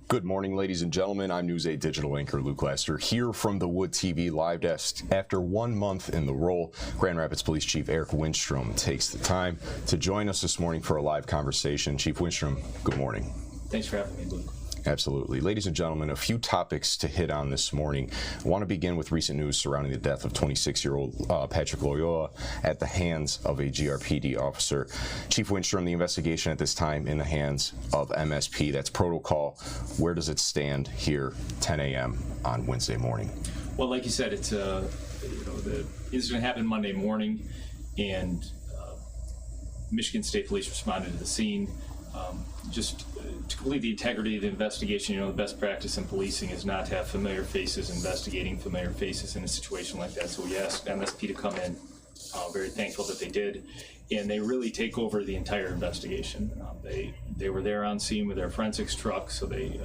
Good morning, ladies and gentlemen. I'm News 8 digital anchor Luke Lester here from the Wood TV live desk. After 1 month in the role, Grand Rapids Police Chief Eric Winstrom takes the time to join us this morning for a live conversation. Chief Winstrom, good morning. Thanks for having me, Luke. Absolutely. Ladies and gentlemen, a few topics to hit on this morning. I want to begin with recent news surrounding the death of 26-year-old Patrick Loyola at the hands of a GRPD officer. Chief Winstrom, the investigation at this time in the hands of MSP. That's protocol. Where does it stand here, 10 a.m. on Wednesday morning? Well, like you said, it's the incident happened Monday morning, and Michigan State Police responded to the scene. Just to complete the integrity of the investigation, the best practice in policing is not to have familiar faces investigating familiar faces in a situation like that. So we asked MSP to come in. Very thankful that they did, and they really take over the entire investigation. They were there on scene with their forensics truck, so they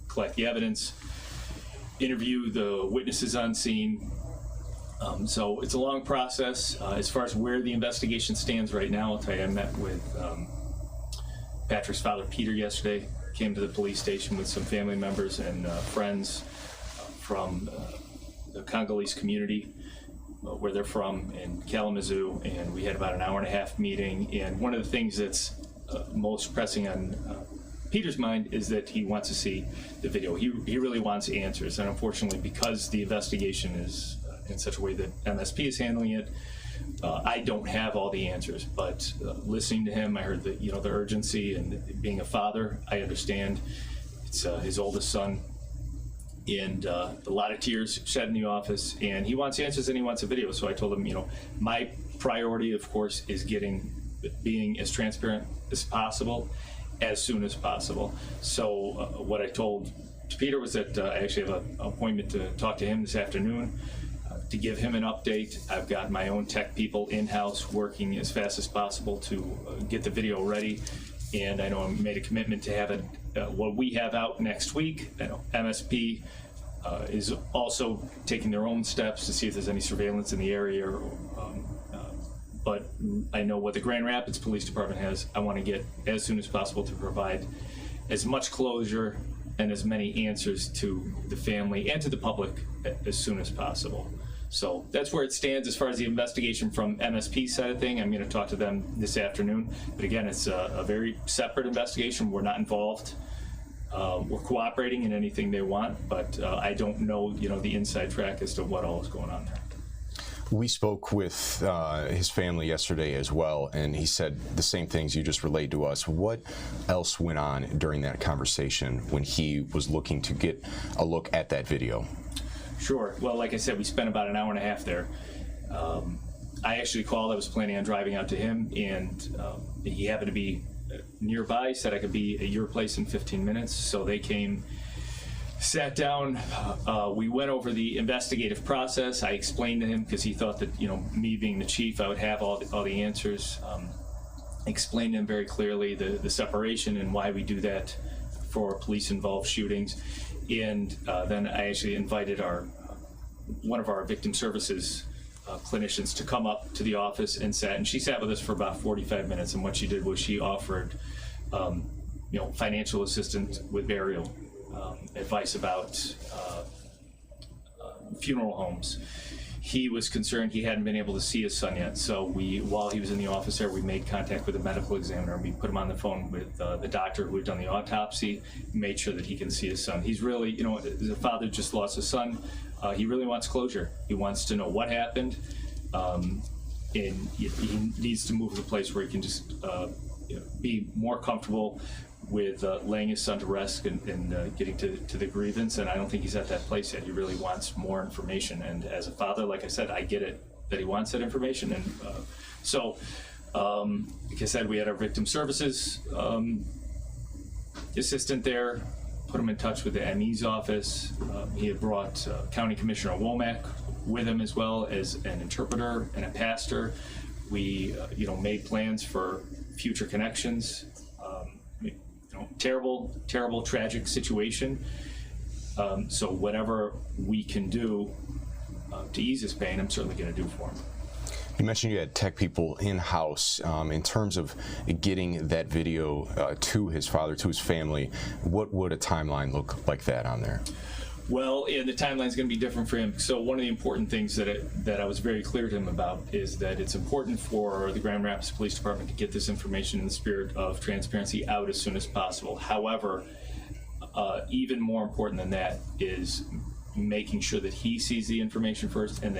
collect the evidence, interview the witnesses on scene. So it's a long process. As far as where the investigation stands right now, I'll tell you, I met with Patrick's father, Peter, yesterday. Came to the police station with some family members and friends from the Congolese community, where they're from, in Kalamazoo, and we had about an hour-and-a-half meeting. And one of the things that's most pressing on Peter's mind is that he wants to see the video. He really wants answers, and unfortunately, because the investigation is in such a way that MSP is handling it, I don't have all the answers, but listening to him, I heard the urgency, and being a father, I understand. It's his oldest son, and a lot of tears shed in the office, and he wants answers and he wants a video. So I told him, my priority, of course, is being as transparent as possible, as soon as possible. So what I told Peter was that I actually have an appointment to talk to him this afternoon. To give him an update. I've got my own tech people in-house working as fast as possible to get the video ready, and I know I made a commitment to have it, what we have out next week. I know MSP is also taking their own steps to see if there's any surveillance in the area, but I know what the Grand Rapids Police Department has. I want to get as soon as possible to provide as much closure and as many answers to the family and to the public as soon as possible. So that's where it stands as far as the investigation from MSP side of thing. I'm going to talk to them this afternoon. But again, it's a very separate investigation. We're not involved. We're cooperating in anything they want, but I don't know, the inside track as to what all is going on there. We spoke with his family yesterday as well, and he said the same things you just relayed to us. What else went on during that conversation when he was looking to get a look at that video? Sure. Well, like I said, we spent about an hour and a half there. I actually called. I was planning on driving out to him, and he happened to be nearby, said I could be at your place in 15 minutes. So they came, sat down. We went over the investigative process. I explained to him, because he thought that, me being the chief, I would have all the answers. Explained to him very clearly the separation and why we do that for police-involved shootings. And then I actually invited one of our victim services clinicians to come up to the office and she sat with us for about 45 minutes. And what she did was she offered, financial assistance with burial, advice about funeral homes. He was concerned he hadn't been able to see his son yet, so while he was in the office there, we made contact with the medical examiner, and we put him on the phone with the doctor who had done the autopsy, made sure that he can see his son. He's really, as a father just lost his son, he really wants closure. He wants to know what happened, and he needs to move to a place where he can just be more comfortable with laying his son to rest and getting to the grievance, and I don't think he's at that place yet. He really wants more information, and as a father, like I said, I get it that he wants that information, and like I said, we had our victim services assistant there, put him in touch with the ME's office. He had brought County Commissioner Womack with him, as well as an interpreter and a pastor. We made plans for future connections. Terrible, tragic situation. So whatever we can do to ease his pain, I'm certainly going to do for him. You mentioned you had tech people in-house. In terms of getting that video to his father, to his family, what would a timeline look like that on there? Well, yeah, the timeline's going to be different for him. So one of the important things that I was very clear to him about is that it's important for the Grand Rapids Police Department to get this information in the spirit of transparency out as soon as possible. However, even more important than that is making sure that he sees the information first, and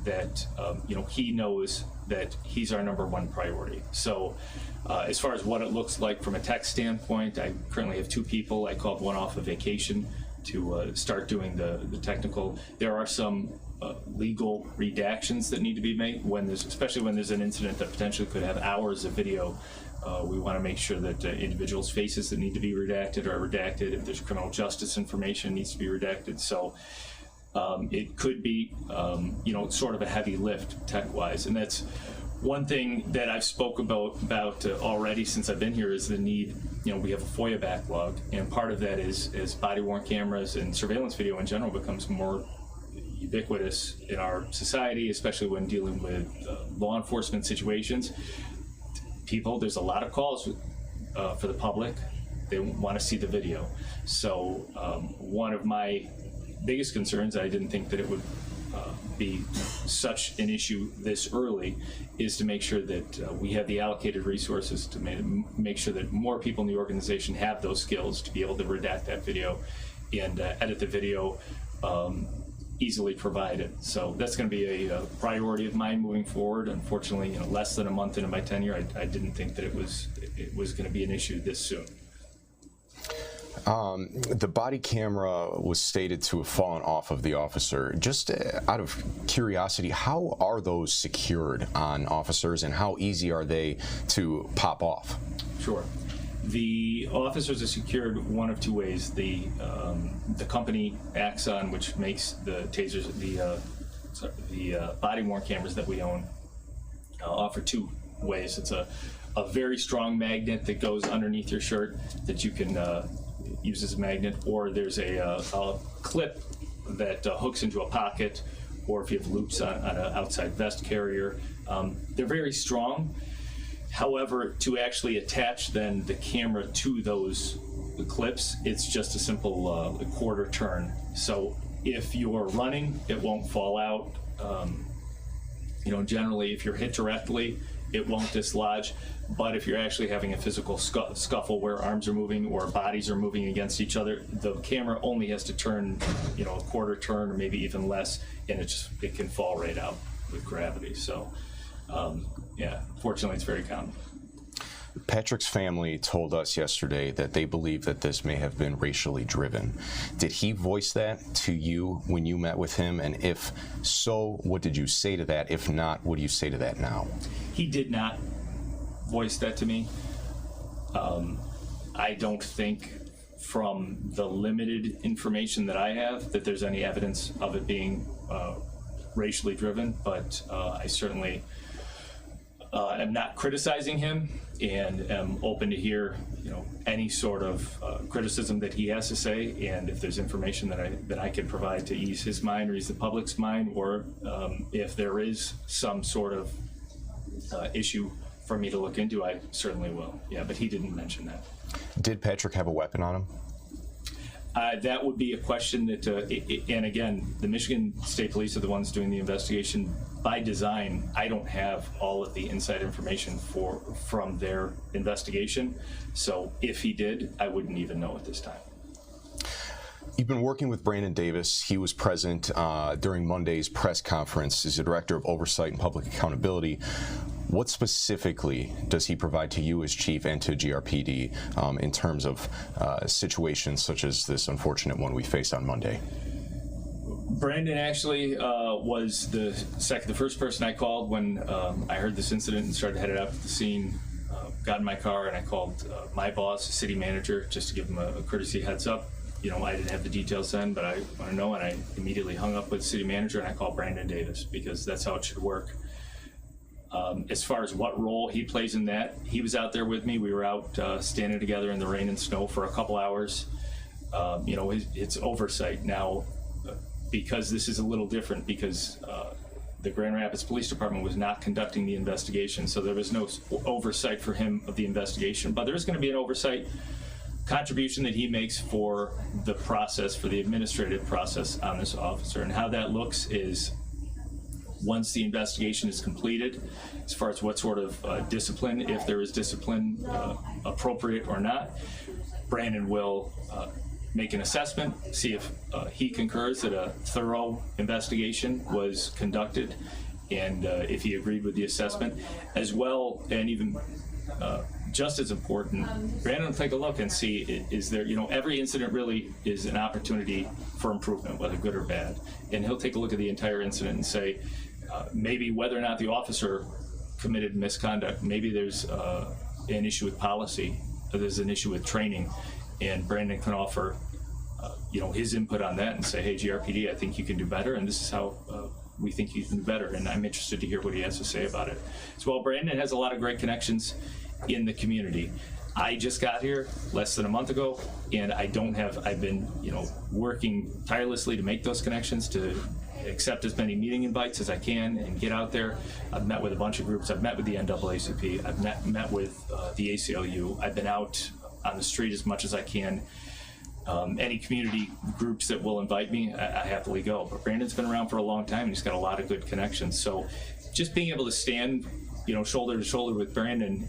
that he knows that he's our number one priority. So as far as what it looks like from a tech standpoint, I currently have 2 people. I called one off a vacation to start doing the technical. There are some legal redactions that need to be made especially when there's an incident that potentially could have hours of video. We want to make sure that individuals' faces that need to be redacted are redacted. If there's criminal justice information, it needs to be redacted. So it could be, sort of a heavy lift tech-wise, and that's one thing that I've spoke about already since I've been here is the need. We have a FOIA backlog, and part of that is as body-worn cameras and surveillance video in general becomes more ubiquitous in our society, especially when dealing with law enforcement situations. There's a lot of calls for the public. They want to see the video. So one of my biggest concerns, I didn't think that it would be such an issue this early, is to make sure that we have the allocated resources to make sure that more people in the organization have those skills to be able to redact that video and edit the video easily provided. So that's going to be a priority of mine moving forward. Unfortunately, less than a month into my tenure, I didn't think that it was going to be an issue this soon. The body camera was stated to have fallen off of the officer. Just out of curiosity, how are those secured on officers, and how easy are they to pop off? Sure. The officers are secured one of 2 ways. The company Axon, which makes the tasers, the body-worn cameras that we own, offer 2 ways. It's a very strong magnet that goes underneath your shirt that you can use as a magnet, or there's a clip that hooks into a pocket, or if you have loops on an outside vest carrier. They're very strong. However, to actually attach then the camera to those clips, it's just a simple quarter turn. So if you're running, it won't fall out. Generally, if you're hit directly, it won't dislodge. But if you're actually having a physical scuffle where arms are moving or bodies are moving against each other, the camera only has to turn, a quarter turn or maybe even less, and it can fall right out with gravity. So, fortunately, it's very common. Patrick's family told us yesterday that they believe that this may have been racially driven. Did he voice that to you when you met with him? And if so, what did you say to that? If not, what do you say to that now? He did not voice that to me. I don't think, from the limited information that I have, that there's any evidence of it being racially driven, but I certainly am not criticizing him, and am open to hear any sort of criticism that he has to say, and if there's information that I can provide to ease his mind or ease the public's mind, or if there is some sort of issue for me to look into, I certainly will. Yeah, but he didn't mention that. Did Patrick have a weapon on him? That would be a question that, and again, the Michigan State Police are the ones doing the investigation. By design, I don't have all of the inside information from their investigation. So if he did, I wouldn't even know at this time. You've been working with Brandon Davis. He was present during Monday's press conference as the Director of Oversight and Public Accountability. What specifically does he provide to you as chief and to GRPD in terms of situations such as this unfortunate one we faced on Monday? Brandon actually was the first person I called when I heard this incident and started headed out to the scene. Got in my car and I called my boss, the city manager, just to give him a courtesy heads up. I didn't have the details then, but I want to know, and I immediately hung up with the city manager and I called Brandon Davis because that's how it should work. As far as what role he plays in that, he was out there with me. We were out standing together in the rain and snow for a couple hours. It's oversight now, because this is a little different, because the Grand Rapids Police Department was not conducting the investigation, so there was no oversight for him of the investigation. But there is going to be an oversight contribution that he makes for the process, for the administrative process on this officer. And how that looks is, once the investigation is completed, as far as what sort of discipline, if there is discipline appropriate or not, Brandon will make an assessment, see if he concurs that a thorough investigation was conducted, and if he agreed with the assessment, as well, and even just as important, Brandon will take a look and see, is there, every incident really is an opportunity for improvement, whether good or bad. And he'll take a look at the entire incident and say, maybe whether or not the officer committed misconduct, maybe there's an issue with policy, or there's an issue with training, and Brandon can offer his input on that and say, hey, GRPD, I think you can do better, and this is how we think you can do better, and I'm interested to hear what he has to say about it. As well, Brandon has a lot of great connections in the community. I just got here less than a month ago, and I've been, working tirelessly to make those connections, to accept as many meeting invites as I can and get out there. I've met with a bunch of groups. I've met with the NAACP. I've met with the ACLU. I've been out on the street as much as I can. Any community groups that will invite me, I happily go. But Brandon's been around for a long time, and he's got a lot of good connections. So just being able to stand shoulder to shoulder with Brandon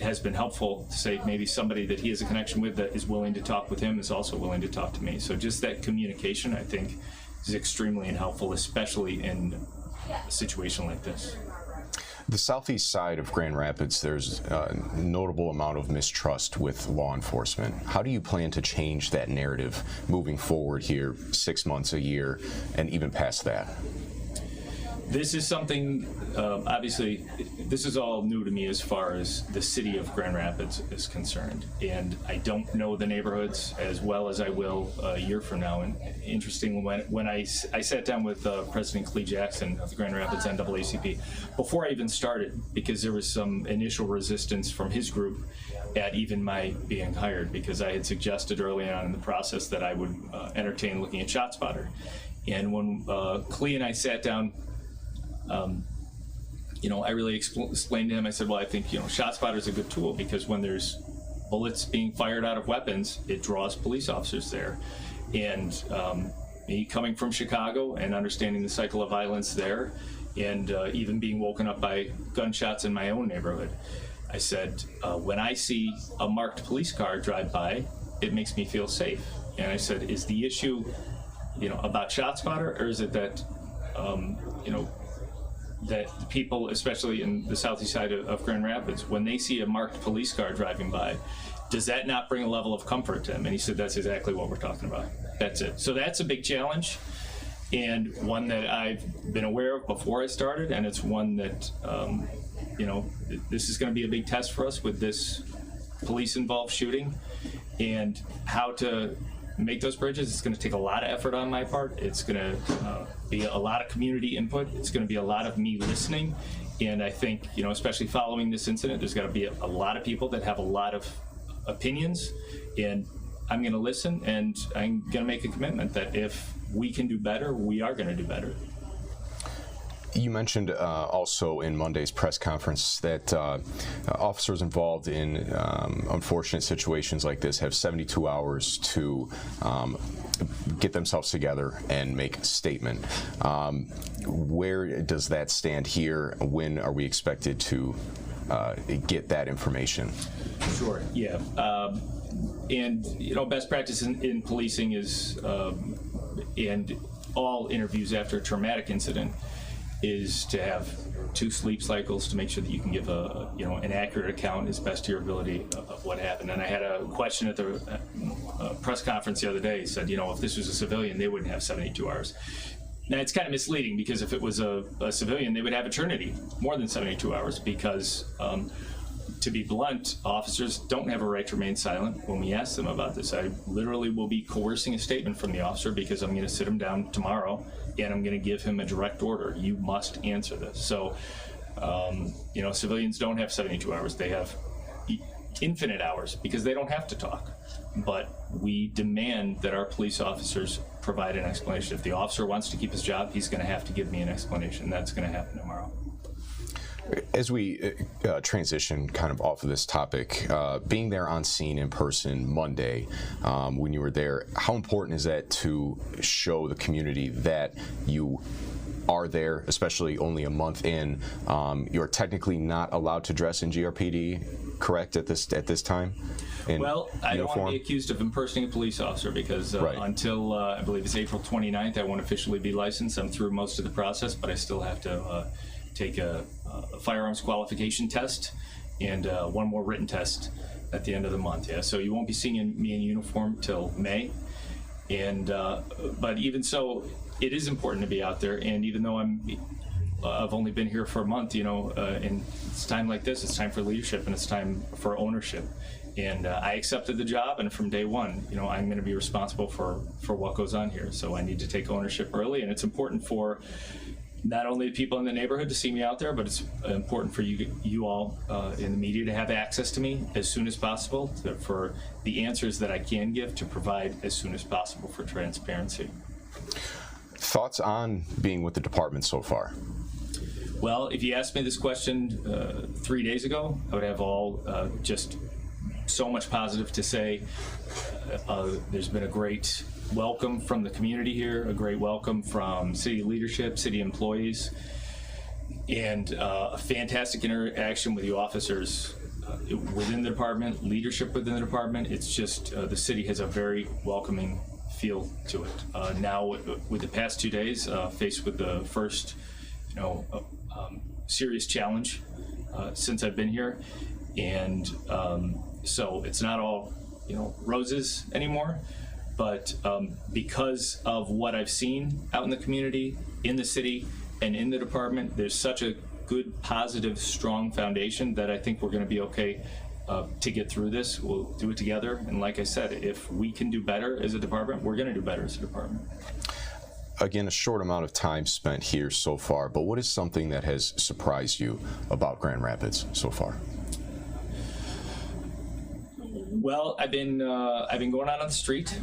has been helpful to say maybe somebody that he has a connection with that is willing to talk with him is also willing to talk to me. So just that communication, I think, is extremely helpful, especially in a situation like this. The southeast side of Grand Rapids, there's a notable amount of mistrust with law enforcement. How do you plan to change that narrative moving forward here, 6 months, a year, and even past that? This is something, obviously, this is all new to me as far as the city of Grand Rapids is concerned. And I don't know the neighborhoods as well as I will a year from now. And interesting, when I sat down with President Clee Jackson of the Grand Rapids NAACP, before I even started, because there was some initial resistance from his group at even my being hired, because I had suggested early on in the process that I would entertain looking at ShotSpotter. And when Clee and I sat down, I really explained to him, I said, well, I think, ShotSpotter is a good tool, because when there's bullets being fired out of weapons, it draws police officers there. And me coming from Chicago and understanding the cycle of violence there, and even being woken up by gunshots in my own neighborhood, I said, when I see a marked police car drive by, it makes me feel safe. And I said, is the issue, about ShotSpotter, or is it that, that people, especially in the southeast side of Grand Rapids, when they see a marked police car driving by, does that not bring a level of comfort to them? And he said, that's exactly what we're talking about. That's it. So that's a big challenge, and one that I've been aware of before I started, and it's one that, this is going to be a big test for us with this police-involved shooting, and how to make those bridges. It's going to take a lot of effort on my part. It's going to be a lot of community input. It's going to be a lot of me listening. And I think, especially following this incident, there's got to be a lot of people that have a lot of opinions. And I'm going to listen, and I'm going to make a commitment that if we can do better, we are going to do better. You mentioned also in Monday's press conference that officers involved in unfortunate situations like this have 72 hours to get themselves together and make a statement. Where does that stand here? When are we expected to get that information? Sure, yeah. And, best practice in policing is, and all interviews after a traumatic incident, is to have 2 sleep cycles to make sure that you can give an accurate account as best to your ability of what happened. And I had a question at the press conference the other day. He said, if this was a civilian, they wouldn't have 72 hours. Now, it's kind of misleading, because if it was a civilian, they would have eternity, more than 72 hours, because to be blunt, officers don't have a right to remain silent when we ask them about this. I literally will be coercing a statement from the officer, because I'm going to sit him down tomorrow and I'm going to give him a direct order. You must answer this. So, civilians don't have 72 hours. They have infinite hours because they don't have to talk. But we demand that our police officers provide an explanation. If the officer wants to keep his job, he's going to have to give me an explanation. That's going to happen tomorrow. As we transition kind of off of this topic, being there on scene in person Monday, when you were there, how important is that to show the community that you are there, especially only a month in? You're technically not allowed to dress in GRPD, correct, at this time? Well, I don't want uniform? to be accused of impersonating a police officer because Right. until I believe it's April 29th, I won't officially be licensed. I'm through most of the process, but I still have to take a firearms qualification test and one more written test at the end of the month. Yeah, so you won't be seeing me in uniform till May. And but even so, it is important to be out there. And even though I've only been here for a month, and it's time like this, it's time for leadership and it's time for ownership. And I accepted the job, and from day one, I'm going to be responsible for what goes on here. So I need to take ownership early, and it's important for not only the people in the neighborhood to see me out there, but it's important for you all in the media to have access to me as soon as possible, for the answers that I can give to provide as soon as possible for transparency. Thoughts on being with the department so far? Well, if you asked me this question 3 days ago, I would have all just so much positive to say. There's been a great welcome from the community here, a great welcome from city leadership, city employees, and a fantastic interaction with you officers within the department, leadership within the department. It's just the city has a very welcoming feel to it. Now, with the past 2 days, faced with the first, serious challenge since I've been here, and so it's not all, roses anymore. But because of what I've seen out in the community, in the city, and in the department, there's such a good, positive, strong foundation that I think we're going to be okay to get through this. We'll do it together. And like I said, if we can do better as a department, we're going to do better as a department. Again, a short amount of time spent here so far, but what is something that has surprised you about Grand Rapids so far? Well, I've been going out on the street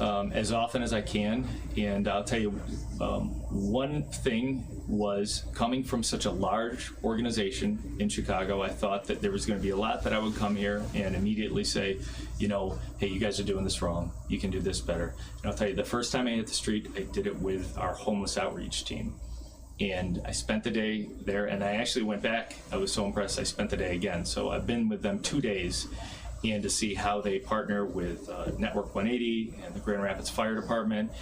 as often as I can, and I'll tell you, one thing was coming from such a large organization in Chicago. I thought that there was going to be a lot that I would come here and immediately say, hey, you guys are doing this wrong. You can do this better. And I'll tell you, the first time I hit the street, I did it with our homeless outreach team. And I spent the day there, and I actually went back. I was so impressed, I spent the day again. So I've been with them 2 days, and to see how they partner with Network 180 and the Grand Rapids Fire Department,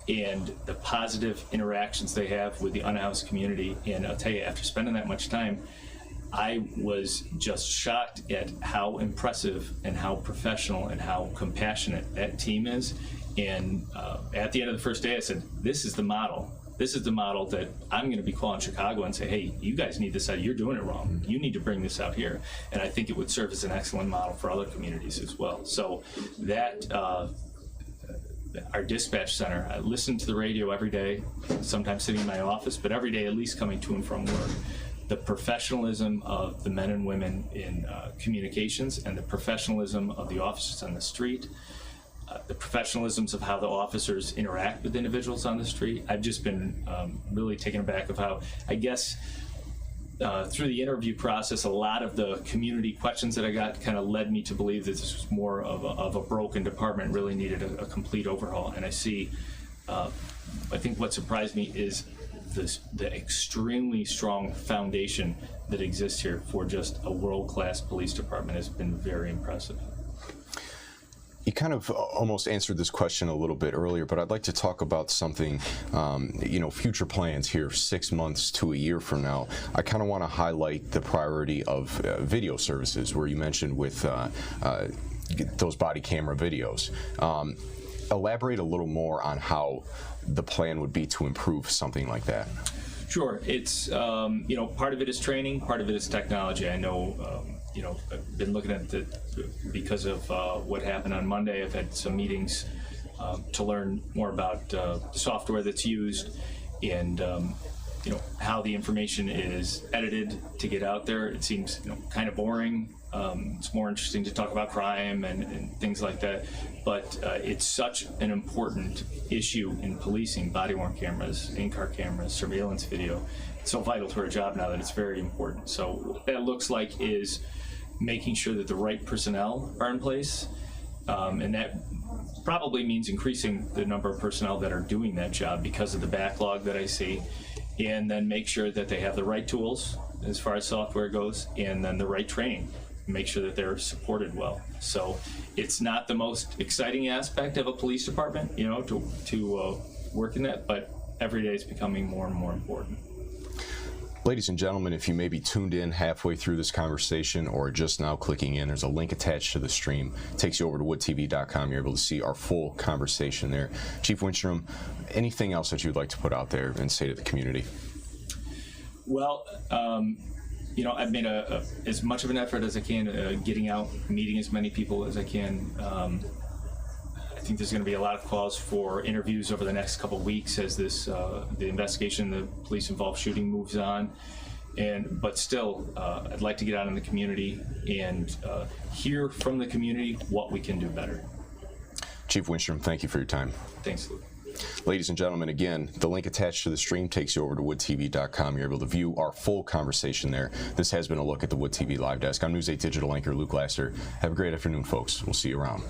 and the positive interactions they have with the unhoused community. And I'll tell you, after spending that much time, I was just shocked at how impressive and how professional and how compassionate that team is. And at the end of the first day, I said, this is the model. This is the model that I'm going to be calling Chicago and say, hey, you guys need this out. You're doing it wrong. You need to bring this out here. And I think it would serve as an excellent model for other communities as well. So that, our dispatch center, I listen to the radio every day, sometimes sitting in my office, but every day at least coming to and from work. The professionalism of the men and women in communications, and the professionalism of the officers on the street, the professionalisms of how the officers interact with individuals on the street. I've just been really taken aback of how, I guess, through the interview process, a lot of the community questions that I got kind of led me to believe that this was more of a broken department, really needed a complete overhaul. And I see, I think what surprised me is the extremely strong foundation that exists here for just a world-class police department has been very impressive. You kind of almost answered this question a little bit earlier, but I'd like to talk about something, future plans here 6 months to a year from now. I kind of want to highlight the priority of video services, where you mentioned with those body camera videos. Elaborate a little more on how the plan would be to improve something like that. Sure. It's, part of it is training, part of it is technology. I know, I've been looking at because of what happened on Monday. I've had some meetings to learn more about the software that's used and, how the information is edited to get out there. It seems, kind of boring It's more interesting to talk about crime and things like that. But it's such an important issue in policing: body-worn cameras, in-car cameras, surveillance video. It's so vital to our job now that it's very important. So what that looks like is making sure that the right personnel are in place, and that probably means increasing the number of personnel that are doing that job because of the backlog that I see, and then make sure that they have the right tools as far as software goes, and then the right training. Make sure that they're supported well. So it's not the most exciting aspect of a police department, you know, to work in that, but every day it's becoming more and more important. Ladies and gentlemen, if you may be tuned in halfway through this conversation or just now clicking in, there's a link attached to the stream. It takes you over to woodtv.com. You're able to see our full conversation there. Chief Winstrom, anything else that you'd like to put out there and say to the community? Well, you know, I've made as much of an effort as I can, getting out, meeting as many people as I can. I think there's going to be a lot of calls for interviews over the next couple of weeks as this the investigation, the police-involved shooting moves on. But still, I'd like to get out in the community and hear from the community what we can do better. Chief Winstrom, thank you for your time. Thanks, Luke. Ladies and gentlemen, again, the link attached to the stream takes you over to woodtv.com. You're able to view our full conversation there. This has been a look at the Wood TV Live Desk. I'm News 8 Digital anchor Luke Laster. Have a great afternoon, folks. We'll see you around.